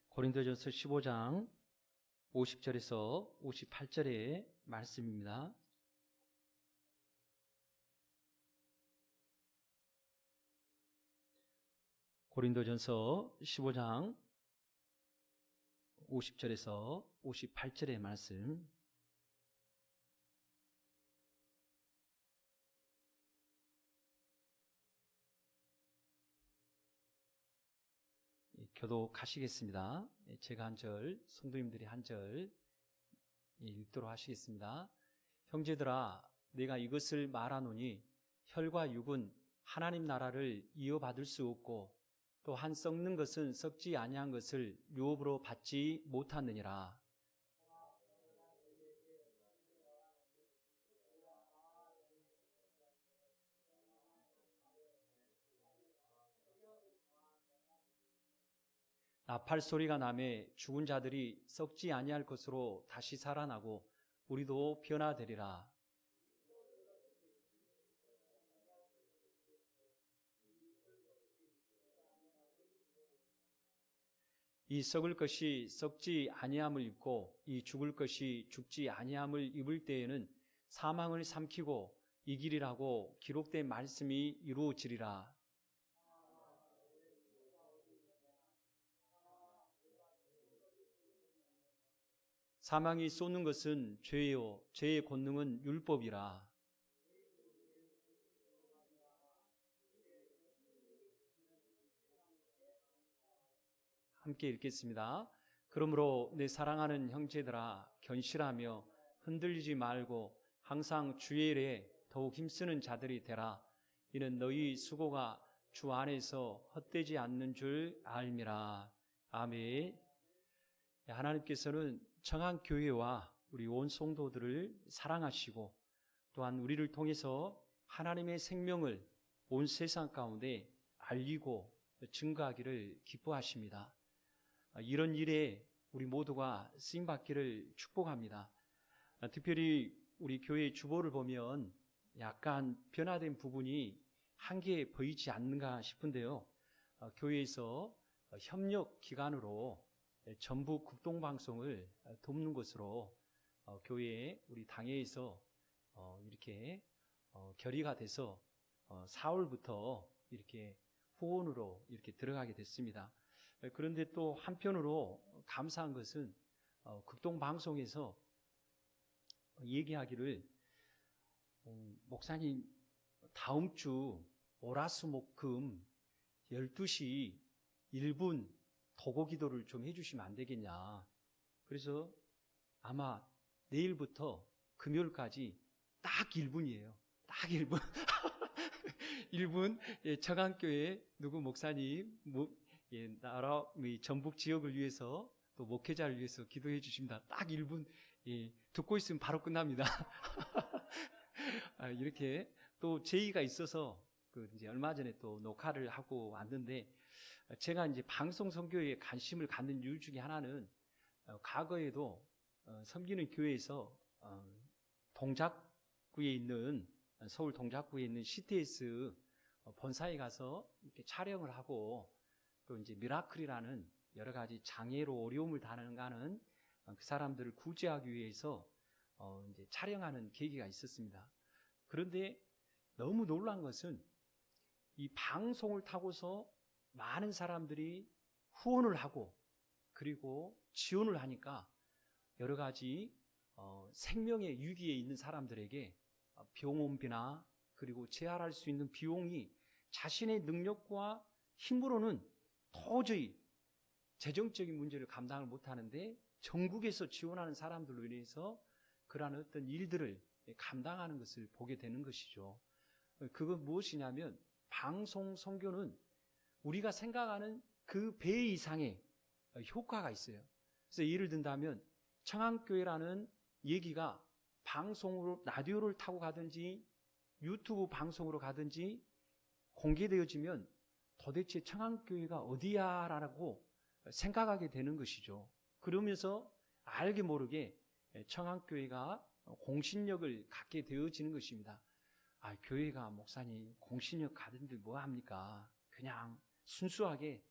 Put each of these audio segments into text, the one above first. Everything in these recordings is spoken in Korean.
고린도전서 15장 50절에서 58절의 말씀입니다. 고린도전서 15장 50절에서 58절의 말씀. 교독하시겠습니다. 제가 한 절, 성도님들이 한 절 읽도록 하시겠습니다. 형제들아, 내가 이것을 말하노니 혈과 육은 하나님 나라를 이어받을 수 없고 또 한 썩는 것은 썩지 아니한 것을 유업으로 받지 못하느니라. 나팔 소리가 나매 죽은 자들이 썩지 아니할 것으로 다시 살아나고 우리도 변화되리라. 이 썩을 것이 썩지 아니함을 입고 이 죽을 것이 죽지 아니함을 입을 때에는 사망을 삼키고 이기리라고 기록된 말씀이 이루어지리라. 사망이 쏘는 것은 죄요, 죄의 권능은 율법이라. 함께 읽겠습니다. 그러므로 내 사랑하는 형제들아, 견실하며 흔들리지 말고 항상 주의 일에 더욱 힘쓰는 자들이 되라. 이는 너희 수고가 주 안에서 헛되지 않는 줄 알미라. 아멘. 하나님께서는 청안교회와 우리 온 성도들을 사랑하시고 또한 우리를 통해서 하나님의 생명을 온 세상 가운데 알리고 증거하기를 기뻐하십니다. 이런 일에 우리 모두가 쓰임받기를 축복합니다. 특별히 우리 교회 주보를 보면 약간 변화된 부분이 한계 보이지 않는가 싶은데요. 교회에서 협력기관으로 전북 국동방송을 돕는 것으로 교회에 우리 당회에서 이렇게 결의가 돼서 4월부터 이렇게 후원으로 이렇게 들어가게 됐습니다. 그런데 또 한편으로 감사한 것은 극동방송에서 얘기하기를 목사님 다음 주 월화수목금 12시 1분 도고 기도를 좀 해주시면 안 되겠냐. 그래서 아마 내일부터 금요일까지 딱 1분이에요. 딱 1분. 1분 청안교회 누구 목사님 나라 전북 지역을 위해서 또 목회자를 위해서 기도해 주십니다. 딱 1분 듣고 있으면 바로 끝납니다. 이렇게 또 제의가 있어서 이제 얼마 전에 또 녹화를 하고 왔는데 제가 이제 방송 선교에 관심을 갖는 이유 중에 하나는 과거에도 섬기는 교회에서 동작구에 있는 서울 동작구에 있는 CTS 본사에 가서 이렇게 촬영을 하고 또 이제 미라클이라는 여러 가지 장애로 어려움을 당하는 그 사람들을 구제하기 위해서 이제 촬영하는 계기가 있었습니다. 그런데 너무 놀란 것은 이 방송을 타고서 많은 사람들이 후원을 하고 그리고 지원을 하니까 여러 가지 생명의 위기에 있는 사람들에게 병원비나 그리고 재활할 수 있는 비용이 자신의 능력과 힘으로는 도저히 재정적인 문제를 감당을 못하는데 전국에서 지원하는 사람들로 인해서 그러한 어떤 일들을 감당하는 것을 보게 되는 것이죠. 그건 무엇이냐면 방송 선교는 우리가 생각하는 그 배 이상의 효과가 있어요. 그래서 예를 든다면 청안교회라는 얘기가 방송으로 라디오를 타고 가든지 유튜브 방송으로 가든지 공개되어지면 도대체 청안교회가 어디야? 라고 생각하게 되는 것이죠. 그러면서 알게 모르게 청안교회가 공신력을 갖게 되어지는 것입니다. 교회가 목사님 공신력 가든들 뭐합니까? 그냥 순수하게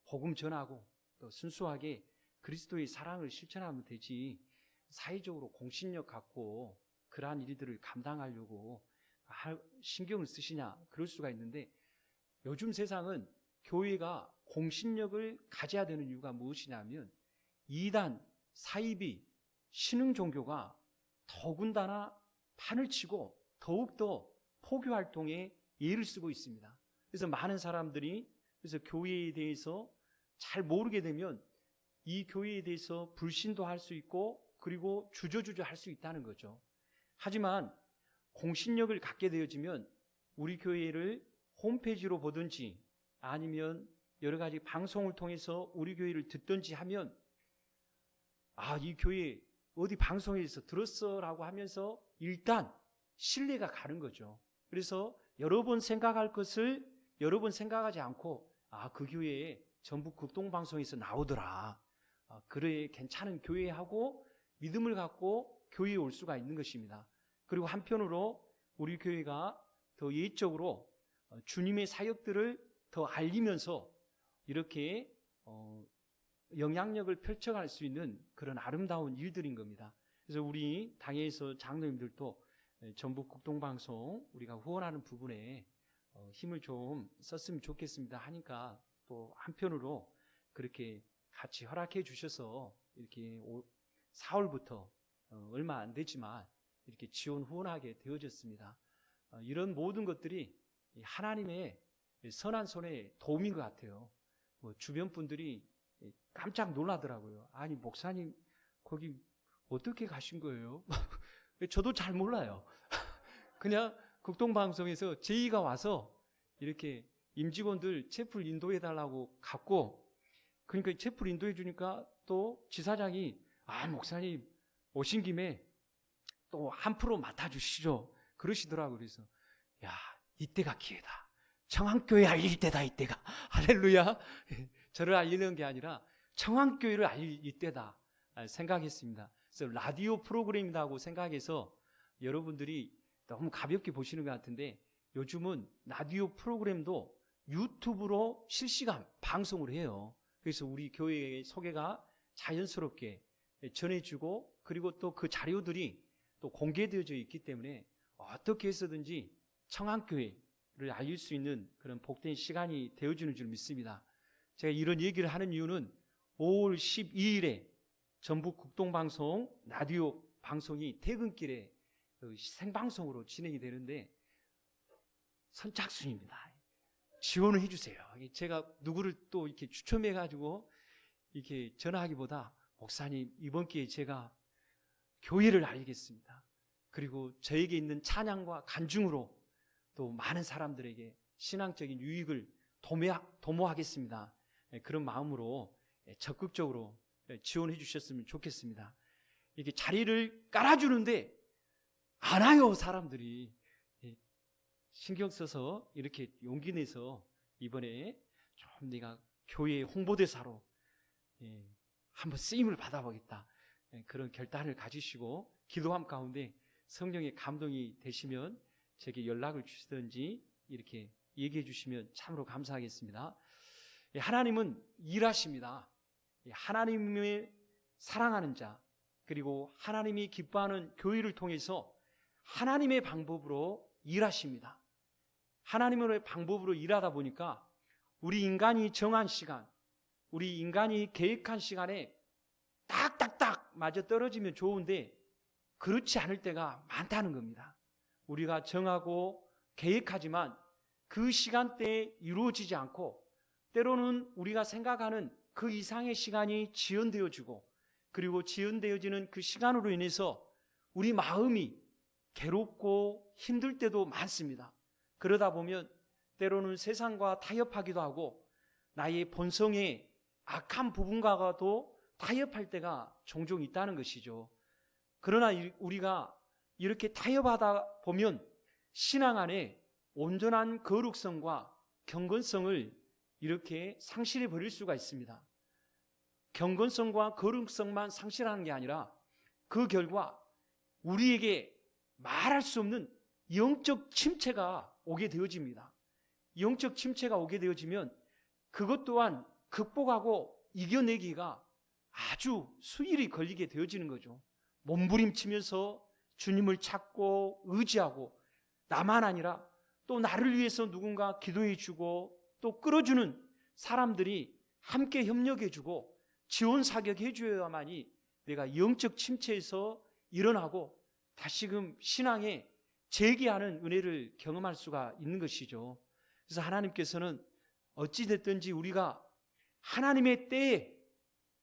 복음 전하고 또 순수하게 그리스도의 사랑을 실천하면 되지, 사회적으로 공신력 갖고 그러한 일들을 감당하려고 신경을 쓰시냐, 그럴 수가 있는데, 요즘 세상은 교회가 공신력을 가져야 되는 이유가 무엇이냐면, 이단, 사이비, 신흥 종교가 더군다나 판을 치고 더욱더 포교 활동에 예를 쓰고 있습니다. 그래서 많은 사람들이 그래서 교회에 대해서 잘 모르게 되면 이 교회에 대해서 불신도 할 수 있고, 그리고 주저주저 할 수 있다는 거죠. 하지만 공신력을 갖게 되어지면 우리 교회를 홈페이지로 보든지 아니면 여러 가지 방송을 통해서 우리 교회를 듣든지 하면, 이 교회 어디 방송에서 들었어라고 하면서 일단 신뢰가 가는 거죠. 그래서 여러 번 생각할 것을 여러 번 생각하지 않고, 그 교회에 전북 극동방송에서 나오더라, 그래 괜찮은 교회하고 믿음을 갖고 교회에 올 수가 있는 것입니다. 그리고 한편으로 우리 교회가 더 예적으로 주님의 사역들을 더 알리면서 이렇게 영향력을 펼쳐갈 수 있는 그런 아름다운 일들인 겁니다. 그래서 우리 당회에서 장로님들도 전북 극동방송 우리가 후원하는 부분에 힘을 좀 썼으면 좋겠습니다 하니까, 또 한편으로 그렇게 같이 허락해 주셔서 이렇게 4월부터 얼마 안 되지만 이렇게 지원 후원하게 되어졌습니다. 이런 모든 것들이 하나님의 선한 손에 도움인 것 같아요. 주변 분들이 깜짝 놀라더라고요. 아니 목사님 거기 어떻게 가신 거예요? 저도 잘 몰라요. 그냥 극동방송에서 제의가 와서 이렇게 임직원들 채플 인도해 달라고 갔고, 그러니까 채플 인도해 주니까 또 지사장이 목사님 오신 김에 또 한 프로 맡아주시죠 그러시더라고요. 그래서 이때가 기회다, 청암교회 알릴 때다, 이때가. 할렐루야. 저를 알리는 게 아니라 청암교회를 알릴 때다 생각했습니다. 그래서 라디오 프로그램이라고 생각해서 여러분들이 너무 가볍게 보시는 것 같은데, 요즘은 라디오 프로그램도 유튜브로 실시간 방송을 해요. 그래서 우리 교회의 소개가 자연스럽게 전해지고, 그리고 또 그 자료들이 또 공개되어져 있기 때문에 어떻게 해서든지 청암교회를 알릴 수 있는 그런 복된 시간이 되어주는 줄 믿습니다. 제가 이런 얘기를 하는 이유는 5월 12일에 전북 극동방송 라디오 방송이 퇴근길에 생방송으로 진행이 되는데, 선착순입니다. 지원을 해주세요. 제가 누구를 또 이렇게 추첨해가지고 이렇게 전화하기보다, 목사님 이번 기회에 제가 교회를 알리겠습니다. 그리고 저에게 있는 찬양과 간증으로 또 많은 사람들에게 신앙적인 유익을 도모하겠습니다. 그런 마음으로 적극적으로 지원해 주셨으면 좋겠습니다. 이렇게 자리를 깔아주는데 안 와요, 사람들이. 신경 써서 이렇게 용기 내서 이번에 좀 내가 교회 홍보대사로 한번 쓰임을 받아보겠다, 그런 결단을 가지시고 기도함 가운데 성령의 감동이 되시면 제게 연락을 주시든지 이렇게 얘기해 주시면 참으로 감사하겠습니다. 하나님은 일하십니다. 하나님의 사랑하는 자, 그리고 하나님이 기뻐하는 교회를 통해서 하나님의 방법으로 일하십니다. 하나님의 방법으로 일하다 보니까 우리 인간이 정한 시간, 우리 인간이 계획한 시간에 딱딱딱 맞아 떨어지면 좋은데 그렇지 않을 때가 많다는 겁니다. 우리가 정하고 계획하지만 그 시간대에 이루어지지 않고, 때로는 우리가 생각하는 그 이상의 시간이 지연되어지고, 그리고 지연되어지는 그 시간으로 인해서 우리 마음이 괴롭고 힘들 때도 많습니다. 그러다 보면 때로는 세상과 타협하기도 하고 나의 본성의 악한 부분과도 타협할 때가 종종 있다는 것이죠. 그러나 우리가 이렇게 타협하다 보면 신앙 안에 온전한 거룩성과 경건성을 이렇게 상실해 버릴 수가 있습니다. 경건성과 거룩성만 상실하는 게 아니라 그 결과 우리에게 말할 수 없는 영적 침체가 오게 되어집니다. 영적 침체가 오게 되어지면 그것 또한 극복하고 이겨내기가 아주 수일이 걸리게 되어지는 거죠. 몸부림치면서 주님을 찾고 의지하고, 나만 아니라 또 나를 위해서 누군가 기도해 주고 또 끌어주는 사람들이 함께 협력해 주고 지원 사격해 줘야만이 내가 영적 침체에서 일어나고 다시금 신앙에 재기하는 은혜를 경험할 수가 있는 것이죠. 그래서 하나님께서는 어찌됐든지 우리가 하나님의 때에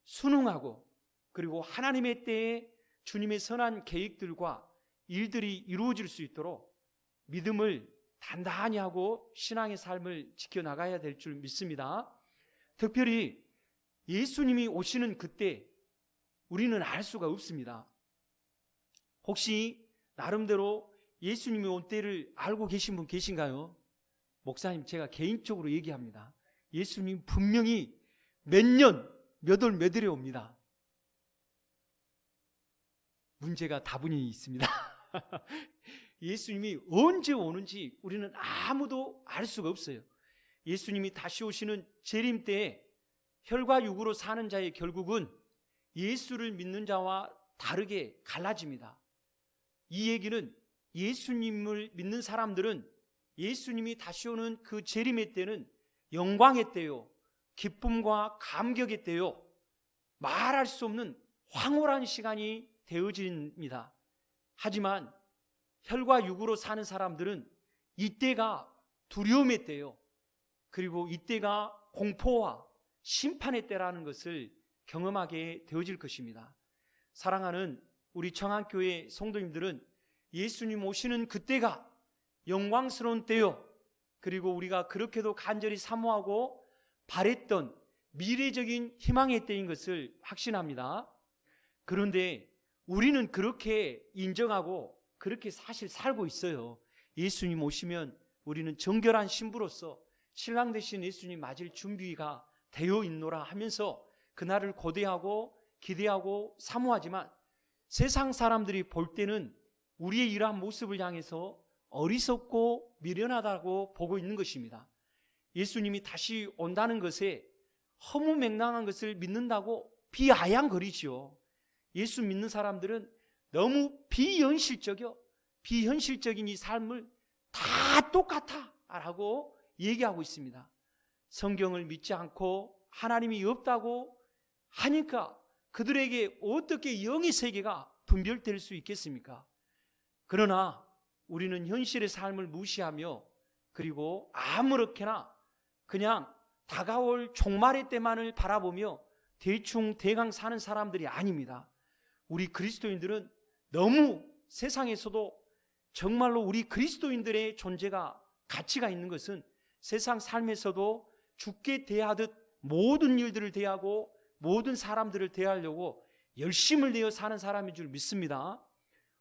순응하고, 그리고 하나님의 때에 주님의 선한 계획들과 일들이 이루어질 수 있도록 믿음을 단단히 하고 신앙의 삶을 지켜나가야 될 줄 믿습니다. 특별히 예수님이 오시는 그때 우리는 알 수가 없습니다. 혹시 나름대로 예수님이 올 때를 알고 계신 분 계신가요? 목사님, 제가 개인적으로 얘기합니다. 예수님 분명히 몇 년, 몇 월, 몇 일에 옵니다. 문제가 다분히 있습니다. 예수님이 언제 오는지 우리는 아무도 알 수가 없어요. 예수님이 다시 오시는 재림 때에 혈과 육으로 사는 자의 결국은 예수를 믿는 자와 다르게 갈라집니다. 이 얘기는 예수님을 믿는 사람들은 예수님이 다시 오는 그 재림의 때는 영광의 때요, 기쁨과 감격의 때요, 말할 수 없는 황홀한 시간이 되어집니다. 하지만 혈과 육으로 사는 사람들은 이때가 두려움의 때요, 그리고 이때가 공포와 심판의 때라는 것을 경험하게 되어질 것입니다. 사랑하는 우리 청안교회 성도님들은 예수님 오시는 그때가 영광스러운 때요, 그리고 우리가 그렇게도 간절히 사모하고 바랬던 미래적인 희망의 때인 것을 확신합니다. 그런데 우리는 그렇게 인정하고 그렇게 사실 살고 있어요. 예수님 오시면 우리는 정결한 신부로서 신랑 되신 예수님 맞을 준비가 되어 있노라 하면서 그날을 고대하고 기대하고 사모하지만 세상 사람들이 볼 때는 우리의 이러한 모습을 향해서 어리석고 미련하다고 보고 있는 것입니다. 예수님이 다시 온다는 것에 허무맹랑한 것을 믿는다고 비아냥거리지요. 예수 믿는 사람들은 너무 비현실적인 이 삶을 다 똑같아 라고 얘기하고 있습니다. 성경을 믿지 않고 하나님이 없다고 하니까 그들에게 어떻게 영의 세계가 분별될 수 있겠습니까? 그러나 우리는 현실의 삶을 무시하며 그리고 아무렇게나 그냥 다가올 종말의 때만을 바라보며 대충 대강 사는 사람들이 아닙니다. 우리 그리스도인들은 너무 세상에서도 정말로 우리 그리스도인들의 존재가 가치가 있는 것은 세상 삶에서도 죽게 대하듯 모든 일들을 대하고 모든 사람들을 대하려고 열심을 내어 사는 사람인 줄 믿습니다.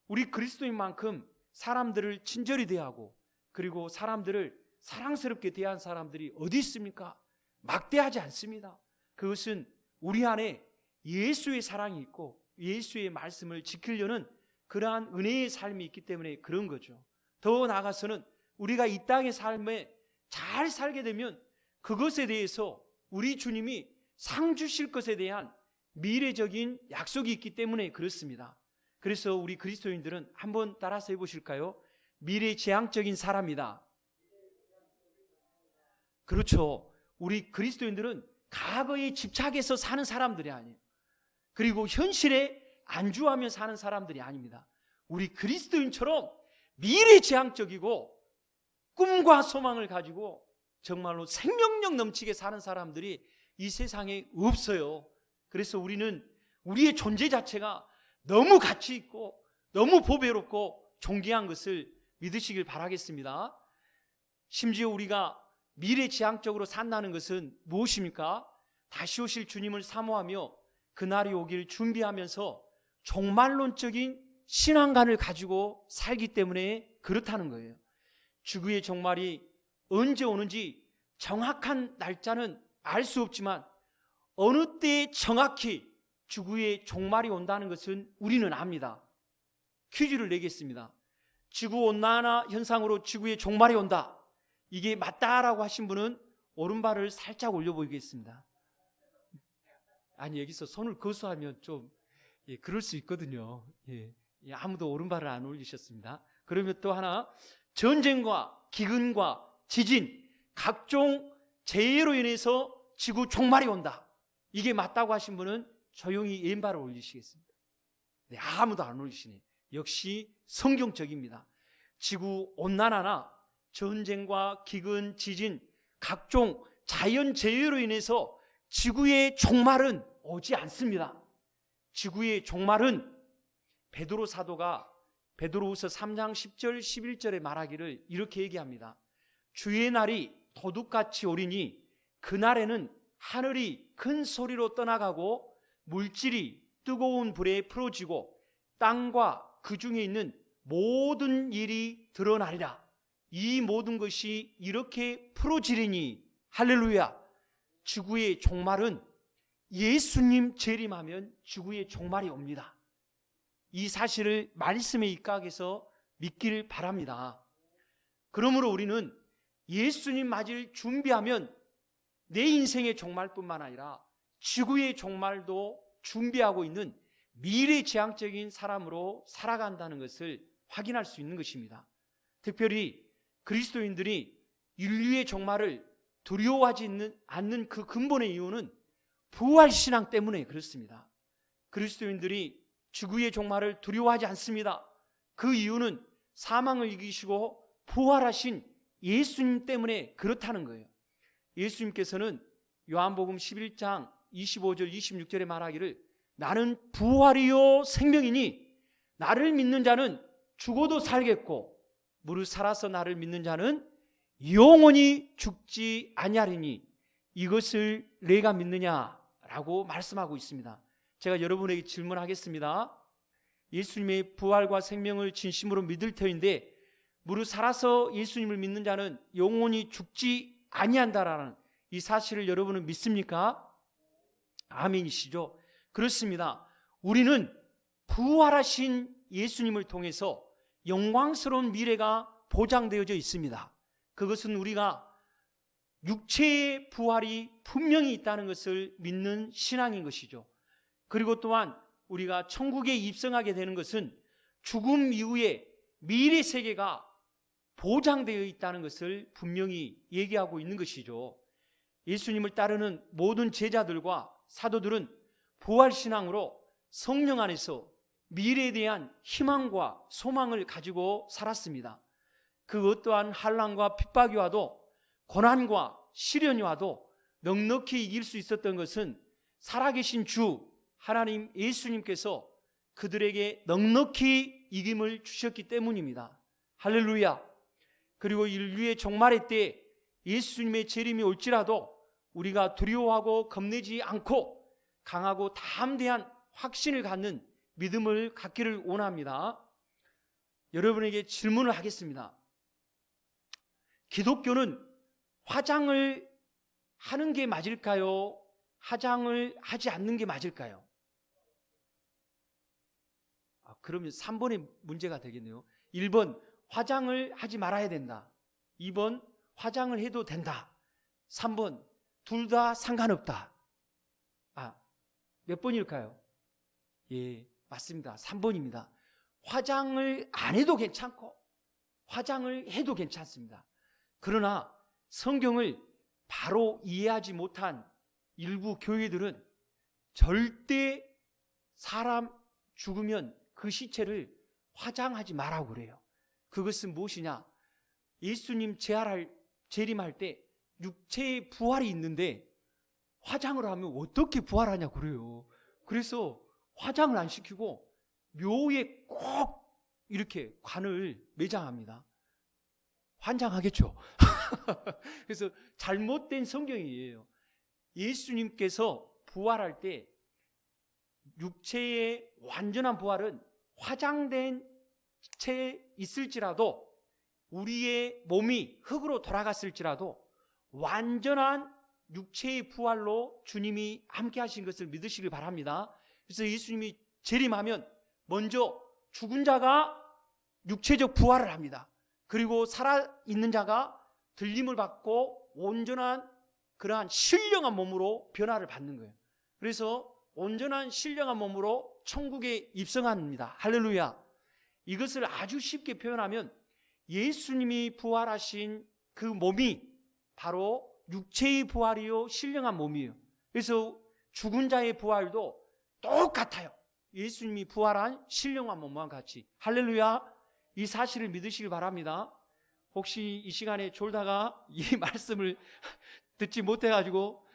우리 그리스도인만큼 사람들을 친절히 대하고 그리고 사람들을 사랑스럽게 대한 사람들이 어디 있습니까? 막대하지 않습니다. 그것은 우리 안에 예수의 사랑이 있고 예수의 말씀을 지키려는 그러한 은혜의 삶이 있기 때문에 그런 거죠. 더 나아가서는 우리가 이 땅의 삶에 잘 살게 되면 그것에 대해서 우리 주님이 상 주실 것에 대한 미래적인 약속이 있기 때문에 그렇습니다. 그래서 우리 그리스도인들은 한번 따라서 해보실까요? 미래지향적인 사람이다. 그렇죠. 우리 그리스도인들은 과거에 집착해서 사는 사람들이 아니에요. 그리고 현실에 안주하며 사는 사람들이 아닙니다. 우리 그리스도인처럼 미래지향적이고 꿈과 소망을 가지고 정말로 생명력 넘치게 사는 사람들이 이 세상에 없어요. 그래서 우리는 우리의 존재 자체가 너무 가치 있고 너무 보배롭고 존귀한 것을 믿으시길 바라겠습니다. 심지어 우리가 미래지향적으로 산다는 것은 무엇입니까? 다시 오실 주님을 사모하며 그날이 오길 준비하면서 종말론적인 신앙관을 가지고 살기 때문에 그렇다는 거예요. 주의 종말이 언제 오는지 정확한 날짜는 알 수 없지만 어느 때에 정확히 지구의 종말이 온다는 것은 우리는 압니다. 퀴즈를 내겠습니다. 지구온난화 현상으로 지구의 종말이 온다. 이게 맞다라고 하신 분은 오른발을 살짝 올려보이겠습니다. 아니, 여기서 손을 거수하면 좀 그럴 수 있거든요. 아무도 오른발을 안 올리셨습니다. 그러면 또 하나, 전쟁과 기근과 지진, 각종 재해로 인해서 지구 종말이 온다. 이게 맞다고 하신 분은 조용히 왼발을 올리시겠습니다. 네, 아무도 안 올리시네. 역시 성경적입니다. 지구 온난화나 전쟁과 기근, 지진, 각종 자연 재해로 인해서 지구의 종말은 오지 않습니다. 지구의 종말은 베드로 사도가 베드로후서 3장 10절 11절에 말하기를 이렇게 얘기합니다. 주의 날이 도둑같이 오리니 그날에는 하늘이 큰 소리로 떠나가고 물질이 뜨거운 불에 풀어지고 땅과 그 중에 있는 모든 일이 드러나리라. 이 모든 것이 이렇게 풀어지리니 할렐루야. 지구의 종말은 예수님 재림하면 지구의 종말이 옵니다. 이 사실을 말씀에 입각해서 믿기를 바랍니다. 그러므로 우리는 예수님 맞을 준비하면 내 인생의 종말뿐만 아니라 지구의 종말도 준비하고 있는 미래지향적인 사람으로 살아간다는 것을 확인할 수 있는 것입니다. 특별히 그리스도인들이 인류의 종말을 두려워하지 않는 그 근본의 이유는 부활신앙 때문에 그렇습니다. 그리스도인들이 지구의 종말을 두려워하지 않습니다. 그 이유는 사망을 이기시고 부활하신 예수님 때문에 그렇다는 거예요. 예수님께서는 요한복음 11장 25절 26절에 말하기를 나는 부활이요 생명이니 나를 믿는 자는 죽어도 살겠고 무릇 살아서 나를 믿는 자는 영원히 죽지 아니하리니 이것을 내가 믿느냐라고 말씀하고 있습니다. 제가 여러분에게 질문하겠습니다. 예수님의 부활과 생명을 진심으로 믿을 터인데 무릇 살아서 예수님을 믿는 자는 영원히 죽지 아니한다라는 이 사실을 여러분은 믿습니까? 아멘이시죠? 그렇습니다. 우리는 부활하신 예수님을 통해서 영광스러운 미래가 보장되어져 있습니다. 그것은 우리가 육체의 부활이 분명히 있다는 것을 믿는 신앙인 것이죠. 그리고 또한 우리가 천국에 입성하게 되는 것은 죽음 이후에 미래 세계가 보장되어 있다는 것을 분명히 얘기하고 있는 것이죠. 예수님을 따르는 모든 제자들과 사도들은 부활신앙으로 성령 안에서 미래에 대한 희망과 소망을 가지고 살았습니다. 그 어떠한 환난과 핍박이 와도 고난과 시련이 와도 넉넉히 이길 수 있었던 것은 살아계신 주 하나님 예수님께서 그들에게 넉넉히 이김을 주셨기 때문입니다. 할렐루야. 그리고 인류의 종말의 때 예수님의 재림이 올지라도 우리가 두려워하고 겁내지 않고 강하고 담대한 확신을 갖는 믿음을 갖기를 원합니다. 여러분에게 질문을 하겠습니다. 기독교는 화장을 하는 게 맞을까요? 화장을 하지 않는 게 맞을까요? 그러면 3번의 문제가 되겠네요. 1번 화장을 하지 말아야 된다. 2번 화장을 해도 된다. 3번 둘 다 상관없다. 몇 번일까요? 예, 맞습니다. 3번입니다. 화장을 안 해도 괜찮고 화장을 해도 괜찮습니다. 그러나 성경을 바로 이해하지 못한 일부 교회들은 절대 사람 죽으면 그 시체를 화장하지 말라고 그래요. 그것은 무엇이냐? 예수님 재림할 때 육체의 부활이 있는데 화장을 하면 어떻게 부활하냐고 그래요. 그래서 화장을 안 시키고 묘에 꼭 이렇게 관을 매장합니다. 환장하겠죠. 그래서 잘못된 성경이에요. 예수님께서 부활할 때 육체의 완전한 부활은 화장된 채 있을지라도 우리의 몸이 흙으로 돌아갔을지라도 완전한 육체의 부활로 주님이 함께 하신 것을 믿으시길 바랍니다. 그래서 예수님이 재림하면 먼저 죽은 자가 육체적 부활을 합니다. 그리고 살아있는 자가 들림을 받고 온전한 그러한 신령한 몸으로 변화를 받는 거예요. 그래서 온전한 신령한 몸으로 천국에 입성합니다. 할렐루야. 이것을 아주 쉽게 표현하면 예수님이 부활하신 그 몸이 바로 육체의 부활이요 신령한 몸이에요. 그래서 죽은 자의 부활도 똑같아요. 예수님이 부활한 신령한 몸과 같이. 할렐루야. 이 사실을 믿으시길 바랍니다. 혹시 이 시간에 졸다가 이 말씀을 듣지 못해가지고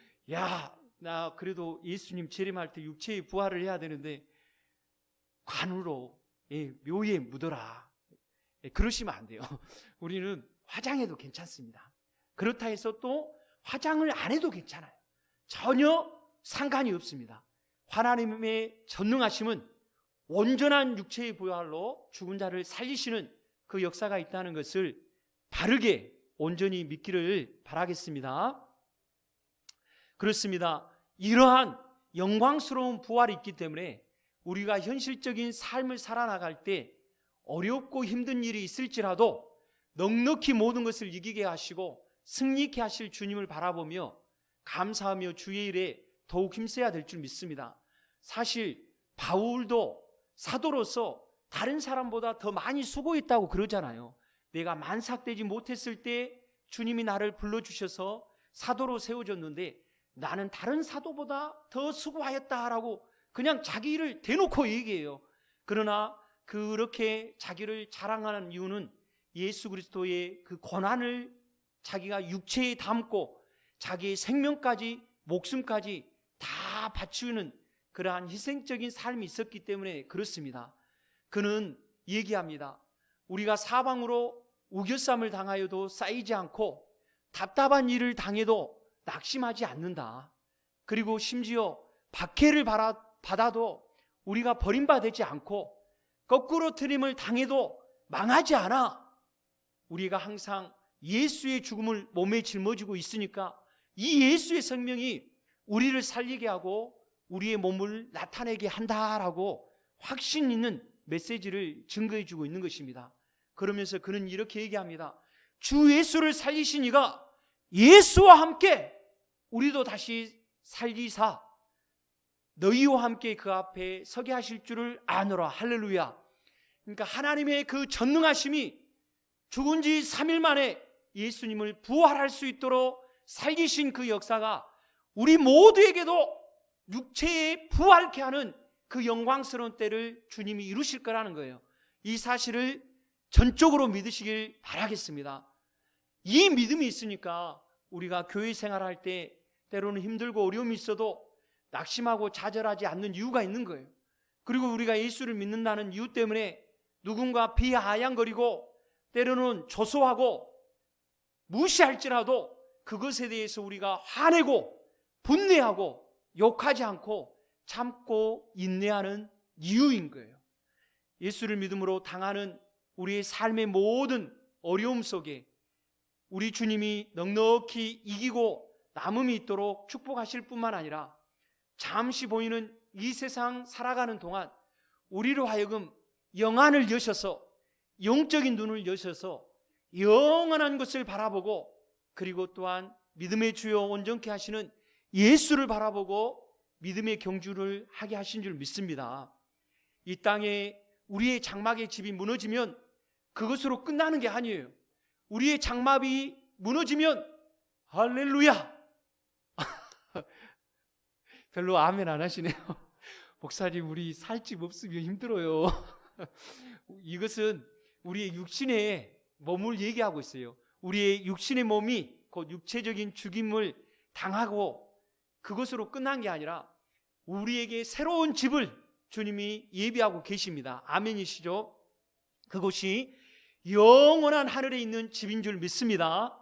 나 그래도 예수님 재림할 때 육체의 부활을 해야 되는데 관으로 묘에 묻어라, 그러시면 안 돼요. 우리는 화장해도 괜찮습니다. 그렇다 해서 또 화장을 안 해도 괜찮아요. 전혀 상관이 없습니다. 하나님의 전능하심은 온전한 육체의 부활로 죽은 자를 살리시는 그 역사가 있다는 것을 바르게 온전히 믿기를 바라겠습니다. 그렇습니다. 이러한 영광스러운 부활이 있기 때문에 우리가 현실적인 삶을 살아나갈 때 어렵고 힘든 일이 있을지라도 넉넉히 모든 것을 이기게 하시고 승리케 하실 주님을 바라보며 감사하며 주의 일에 더욱 힘써야 될 줄 믿습니다. 사실 바울도 사도로서 다른 사람보다 더 많이 수고했다고 그러잖아요. 내가 만삭되지 못했을 때 주님이 나를 불러주셔서 사도로 세워졌는데 나는 다른 사도보다 더 수고하였다라고 그냥 자기 일을 대놓고 얘기해요. 그러나 그렇게 자기를 자랑하는 이유는 예수 그리스도의 그 고난을 자기가 육체에 담고 자기의 생명까지 목숨까지 다 바치는 그러한 희생적인 삶이 있었기 때문에 그렇습니다. 그는 얘기합니다. 우리가 사방으로 우겨쌈을 당하여도 쌓이지 않고 답답한 일을 당해도 낙심하지 않는다. 그리고 심지어 박해를 받아도 우리가 버림받지 않고 거꾸로 트림을 당해도 망하지 않아. 우리가 항상 예수의 죽음을 몸에 짊어지고 있으니까 이 예수의 생명이 우리를 살리게 하고 우리의 몸을 나타내게 한다라고 확신 있는 메시지를 증거해 주고 있는 것입니다. 그러면서 그는 이렇게 얘기합니다. 주 예수를 살리신 이가 예수와 함께 우리도 다시 살리사 너희와 함께 그 앞에 서게 하실 줄을 아노라. 할렐루야. 그러니까 하나님의 그 전능하심이 죽은 지 3일 만에 예수님을 부활할 수 있도록 살리신 그 역사가 우리 모두에게도 육체에 부활케 하는 그 영광스러운 때를 주님이 이루실 거라는 거예요. 이 사실을 전적으로 믿으시길 바라겠습니다. 이 믿음이 있으니까 우리가 교회 생활할 때 때로는 힘들고 어려움이 있어도 낙심하고 좌절하지 않는 이유가 있는 거예요. 그리고 우리가 예수를 믿는다는 이유 때문에 누군가 비아냥거리고 때로는 조소하고 무시할지라도 그것에 대해서 우리가 화내고 분내하고 욕하지 않고 참고 인내하는 이유인 거예요. 예수를 믿음으로 당하는 우리의 삶의 모든 어려움 속에 우리 주님이 넉넉히 이기고 남음이 있도록 축복하실 뿐만 아니라 잠시 보이는 이 세상 살아가는 동안 우리로 하여금 영안을 여셔서 영적인 눈을 여셔서 영원한 것을 바라보고 그리고 또한 믿음의 주요 온전케 하시는 예수를 바라보고 믿음의 경주를 하게 하신 줄 믿습니다. 이 땅에 우리의 장막의 집이 무너지면 그것으로 끝나는 게 아니에요. 우리의 장막이 무너지면 할렐루야. 별로 아멘 안 하시네요. 목사님 우리 살 집 없으면 힘들어요. 이것은 우리의 육신의 몸을 얘기하고 있어요. 우리의 육신의 몸이 곧 육체적인 죽임을 당하고 그것으로 끝난 게 아니라 우리에게 새로운 집을 주님이 예비하고 계십니다. 아멘이시죠? 그것이 영원한 하늘에 있는 집인 줄 믿습니다.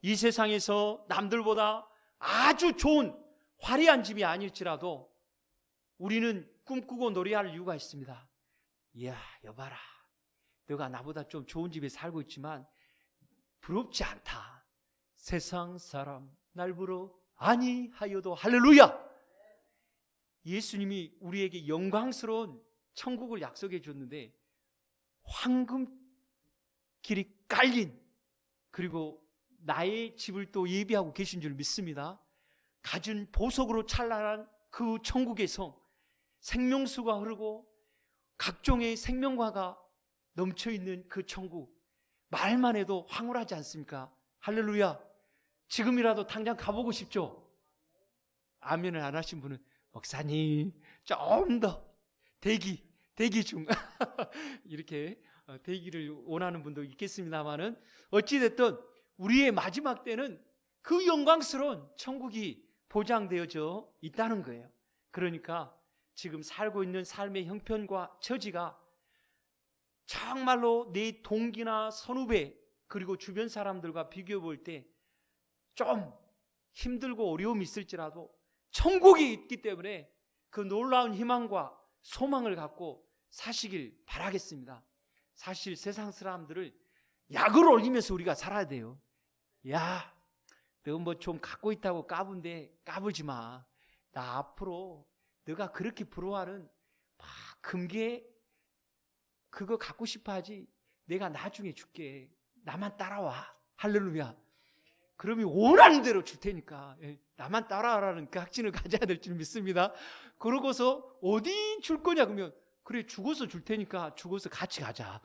이 세상에서 남들보다 아주 좋은 화려한 집이 아닐지라도 우리는 꿈꾸고 노래할 이유가 있습니다. 이야, 여봐라. 너가 나보다 좀 좋은 집에 살고 있지만 부럽지 않다. 세상 사람 날 부러 아니하여도 할렐루야. 예수님이 우리에게 영광스러운 천국을 약속해 줬는데 황금 길이 깔린 그리고 나의 집을 또 예비하고 계신 줄 믿습니다. 갖은 보석으로 찬란한 그 천국에서 생명수가 흐르고 각종의 생명과가 넘쳐있는 그 천국, 말만 해도 황홀하지 않습니까? 할렐루야. 지금이라도 당장 가보고 싶죠? 아멘을 안 하신 분은 목사님 좀 더 대기 중 이렇게 대기를 원하는 분도 있겠습니다만은, 어찌됐든 우리의 마지막 때는 그 영광스러운 천국이 보장되어져 있다는 거예요. 그러니까 지금 살고 있는 삶의 형편과 처지가 정말로 내 동기나 선후배 그리고 주변 사람들과 비교해 볼 때 좀 힘들고 어려움이 있을지라도 천국이 있기 때문에 그 놀라운 희망과 소망을 갖고 사시길 바라겠습니다. 사실 세상 사람들을 약을 올리면서 우리가 살아야 돼요. 야, 너 뭐 좀 갖고 있다고 까분데 까불지 마. 나 앞으로 너가 그렇게 부러워하는 막 금괴 그거 갖고 싶어 하지, 내가 나중에 줄게. 나만 따라와. 할렐루야. 그러면 원하는 대로 줄 테니까 나만 따라와라는 그 확신을 가져야 될 줄 믿습니다. 그러고서 어디 줄 거냐 그러면, 그래 죽어서 줄 테니까 죽어서 같이 가자.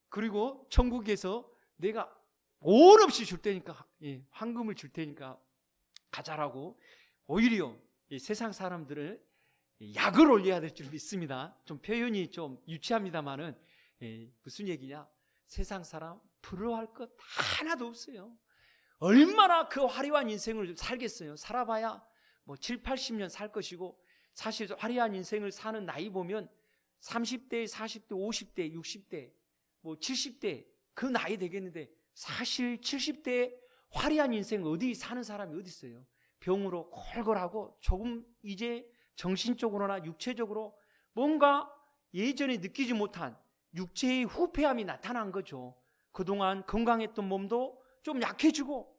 그리고 천국에서 내가 원 없이 줄 테니까, 황금을 줄 테니까 가자라고 오히려 세상 사람들을 약을 올려야 될 줄 믿습니다. 좀 표현이 좀 유치합니다만은 무슨 얘기냐, 세상 사람 부러워할 것 하나도 없어요. 얼마나 그 화려한 인생을 살겠어요. 살아봐야 뭐 7, 80년 살 것이고, 사실 화려한 인생을 사는 나이 보면 30대, 40대, 50대, 60대, 뭐 70대 그 나이 되겠는데, 사실 70대 화려한 인생 어디 사는 사람이 어디 있어요? 병으로 골골하고 조금 이제 정신적으로나 육체적으로 뭔가 예전에 느끼지 못한 육체의 후패함이 나타난 거죠. 그동안 건강했던 몸도 좀 약해지고,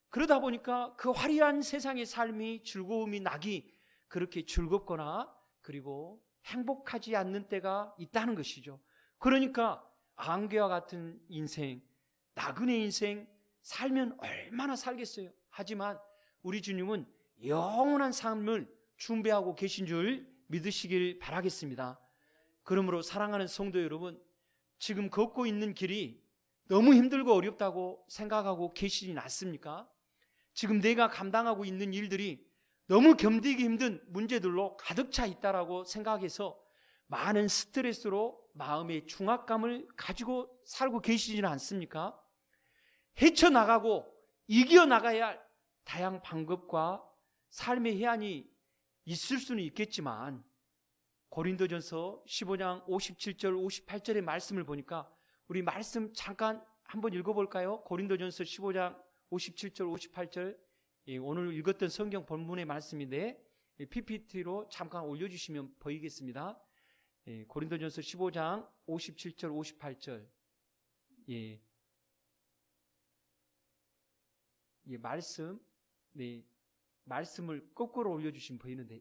그러다 보니까 그 화려한 세상의 삶이, 즐거움이 나기 그렇게 즐겁거나 그리고 행복하지 않는 때가 있다는 것이죠. 그러니까 안개와 같은 인생, 나그네 인생 살면 얼마나 살겠어요. 하지만 우리 주님은 영원한 삶을 준비하고 계신 줄 믿으시길 바라겠습니다. 그러므로 사랑하는 성도 여러분, 지금 걷고 있는 길이 너무 힘들고 어렵다고 생각하고 계시진 않습니까? 지금 내가 감당하고 있는 일들이 너무 견디기 힘든 문제들로 가득 차 있다라고 생각해서 많은 스트레스로 마음의 중압감을 가지고 살고 계시지는 않습니까? 헤쳐나가고 이겨나가야 할 다양한 방법과 삶의 해안이 있을 수는 있겠지만, 고린도전서 15장 57절 58절의 말씀을 보니까 우리 말씀 잠깐 한번 읽어볼까요? 고린도전서 15장 57절 58절, 오늘 읽었던 성경 본문의 말씀인데 PPT로 잠깐 올려주시면 보이겠습니다. 고린도전서 15장 57절 58절. 말씀을 거꾸로 올려주시면 보이는데,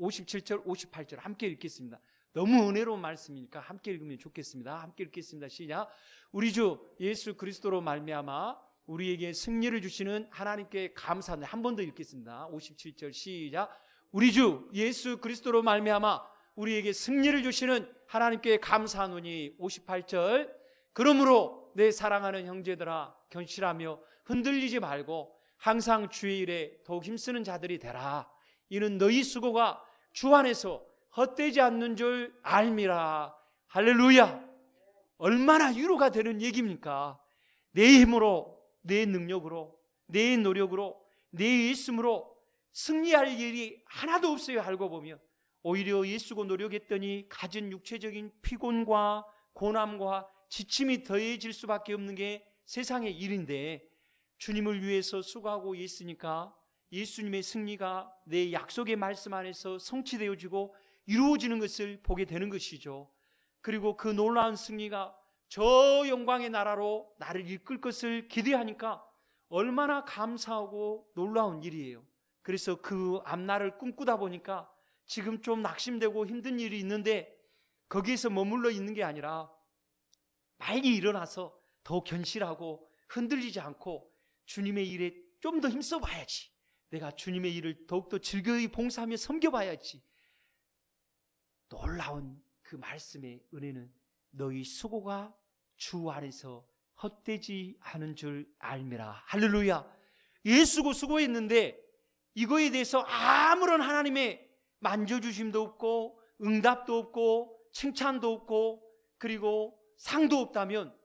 57절 58절 함께 읽겠습니다. 너무 은혜로운 말씀이니까 함께 읽으면 좋겠습니다. 함께 읽겠습니다. 시작. 우리 주 예수 그리스도로 말미암아 우리에게 승리를 주시는 하나님께 감사합니다. 한 번 더 읽겠습니다. 57절 시작. 우리 주 예수 그리스도로 말미암아 우리에게 승리를 주시는 하나님께 감사하노니. 58절. 그러므로 내 사랑하는 형제들아, 견실하며 흔들리지 말고 항상 주의 일에 더욱 힘쓰는 자들이 되라. 이는 너희 수고가 주 안에서 헛되지 않는 줄 알미라. 할렐루야. 얼마나 위로가 되는 얘기입니까? 내 힘으로, 내 능력으로, 내 노력으로, 내 예수로 승리할 일이 하나도 없어요. 알고 보면 오히려 예수고 노력했더니 가진 육체적인 피곤과 고난과 지침이 더해질 수밖에 없는 게 세상의 일인데, 주님을 위해서 수고하고 있으니까 예수님의 승리가 내 약속의 말씀 안에서 성취되어지고 이루어지는 것을 보게 되는 것이죠. 그리고 그 놀라운 승리가 저 영광의 나라로 나를 이끌 것을 기대하니까 얼마나 감사하고 놀라운 일이에요. 그래서 그 앞날을 꿈꾸다 보니까 지금 좀 낙심되고 힘든 일이 있는데 거기에서 머물러 있는 게 아니라 빨리 일어나서 더 견실하고 흔들리지 않고 주님의 일에 좀 더 힘써 봐야지. 내가 주님의 일을 더욱더 즐거이 봉사하며 섬겨봐야지. 놀라운 그 말씀의 은혜는 너희 수고가 주 안에서 헛되지 않은 줄 알미라. 할렐루야. 예수고 수고했는데 이거에 대해서 아무런 하나님의 만져주심도 없고 응답도 없고 칭찬도 없고 그리고 상도 없다면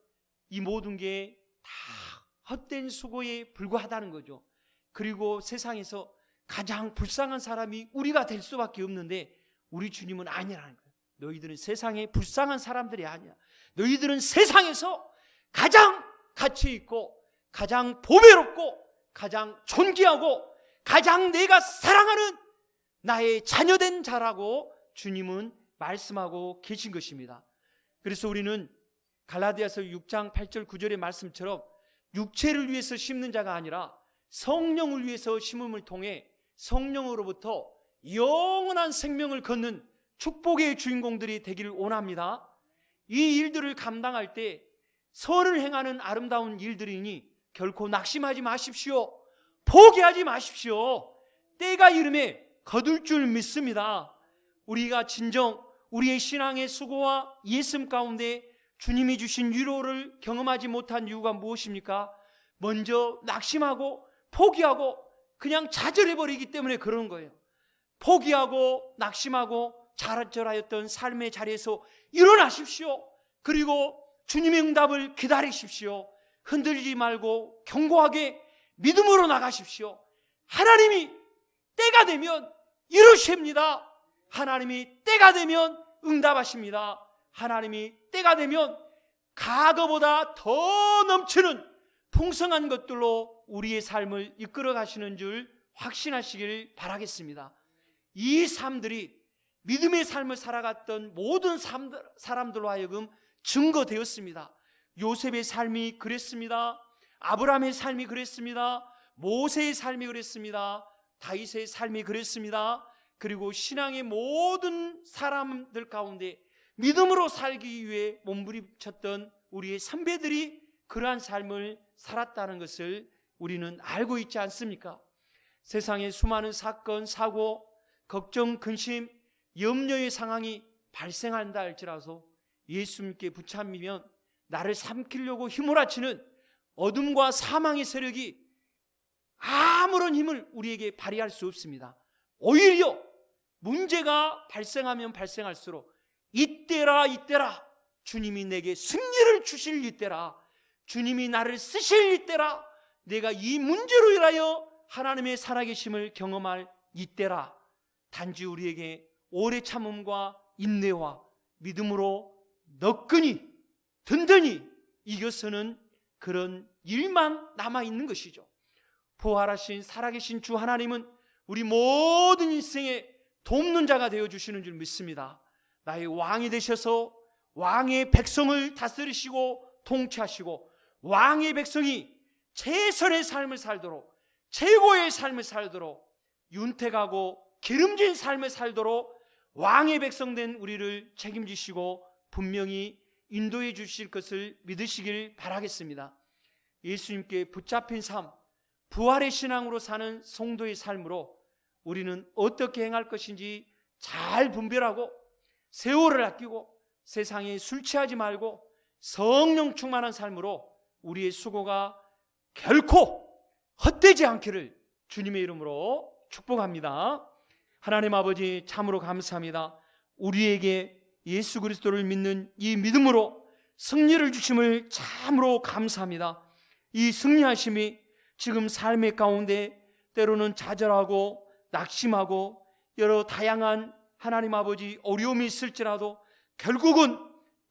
이 모든 게 다 헛된 수고에 불과하다는 거죠. 그리고 세상에서 가장 불쌍한 사람이 우리가 될 수밖에 없는데 우리 주님은 아니라는 거예요. 너희들은 세상에 불쌍한 사람들이 아니야. 너희들은 세상에서 가장 가치 있고 가장 보배롭고 가장 존귀하고 가장 내가 사랑하는 나의 자녀된 자라고 주님은 말씀하고 계신 것입니다. 그래서 우리는 갈라디아서 6장 8절 9절의 말씀처럼 육체를 위해서 심는 자가 아니라 성령을 위해서 심음을 통해 성령으로부터 영원한 생명을 걷는 축복의 주인공들이 되기를 원합니다. 이 일들을 감당할 때 선을 행하는 아름다운 일들이니 결코 낙심하지 마십시오. 포기하지 마십시오. 때가 이름에 거둘 줄 믿습니다. 우리가 진정 우리의 신앙의 수고와 예씀 가운데 주님이 주신 위로를 경험하지 못한 이유가 무엇입니까? 먼저 낙심하고 포기하고 그냥 좌절해버리기 때문에 그러는 거예요. 포기하고 낙심하고 좌절하였던 삶의 자리에서 일어나십시오. 그리고 주님의 응답을 기다리십시오. 흔들리지 말고 견고하게 믿음으로 나가십시오. 하나님이 때가 되면 이루십니다. 하나님이 때가 되면 응답하십니다. 하나님이 때가 되면 과거보다 더 넘치는 풍성한 것들로 우리의 삶을 이끌어 가시는 줄 확신하시길 바라겠습니다. 이 삶들이 믿음의 삶을 살아갔던 모든 사람들로 하여금 증거되었습니다. 요셉의 삶이 그랬습니다. 아브라함의 삶이 그랬습니다. 모세의 삶이 그랬습니다. 다윗의 삶이 그랬습니다. 그리고 신앙의 모든 사람들 가운데 믿음으로 살기 위해 몸부림쳤던 우리의 선배들이 그러한 삶을 살았다는 것을 우리는 알고 있지 않습니까? 세상에 수많은 사건, 사고, 걱정, 근심, 염려의 상황이 발생한다 할지라도 예수님께 붙잡히면 나를 삼키려고 휘몰아치는 어둠과 사망의 세력이 아무런 힘을 우리에게 발휘할 수 없습니다. 오히려 문제가 발생하면 발생할수록 이때라 주님이 내게 승리를 주실 이때라, 주님이 나를 쓰실 이때라, 내가 이 문제로 인하여 하나님의 살아계심을 경험할 이때라, 단지 우리에게 오래 참음과 인내와 믿음으로 너끈히 든든히 이겨서는 그런 일만 남아있는 것이죠. 부활하신 살아계신 주 하나님은 우리 모든 인생에 돕는 자가 되어주시는 줄 믿습니다. 나의 왕이 되셔서 왕의 백성을 다스리시고 통치하시고 왕의 백성이 최선의 삶을 살도록, 최고의 삶을 살도록, 윤택하고 기름진 삶을 살도록 왕의 백성 된 우리를 책임지시고 분명히 인도해 주실 것을 믿으시길 바라겠습니다. 예수님께 붙잡힌 삶, 부활의 신앙으로 사는 성도의 삶으로 우리는 어떻게 행할 것인지 잘 분별하고 세월을 아끼고 세상에 술 취하지 말고 성령 충만한 삶으로 우리의 수고가 결코 헛되지 않기를 주님의 이름으로 축복합니다. 하나님 아버지, 참으로 감사합니다. 우리에게 예수 그리스도를 믿는 이 믿음으로 승리를 주심을 참으로 감사합니다. 이 승리하심이 지금 삶의 가운데 때로는 좌절하고 낙심하고 여러 다양한 하나님 아버지 어려움이 있을지라도 결국은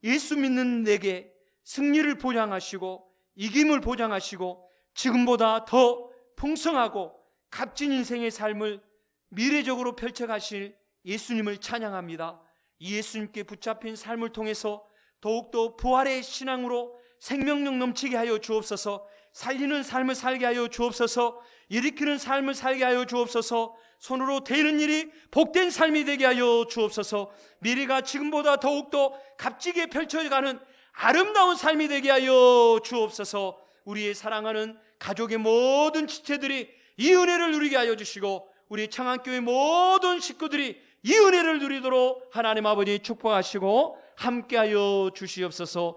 예수 믿는 내게 승리를 보장하시고 이김을 보장하시고 지금보다 더 풍성하고 값진 인생의 삶을 미래적으로 펼쳐가실 예수님을 찬양합니다. 이 예수님께 붙잡힌 삶을 통해서 더욱더 부활의 신앙으로 생명력 넘치게 하여 주옵소서. 살리는 삶을 살게 하여 주옵소서. 일으키는 삶을 살게 하여 주옵소서. 손으로 되는 일이 복된 삶이 되게 하여 주옵소서. 미래가 지금보다 더욱더 값지게 펼쳐가는 아름다운 삶이 되게 하여 주옵소서. 우리의 사랑하는 가족의 모든 지체들이 이 은혜를 누리게 하여 주시고 우리 창안교회 모든 식구들이 이 은혜를 누리도록 하나님 아버지 축복하시고 함께하여 주시옵소서.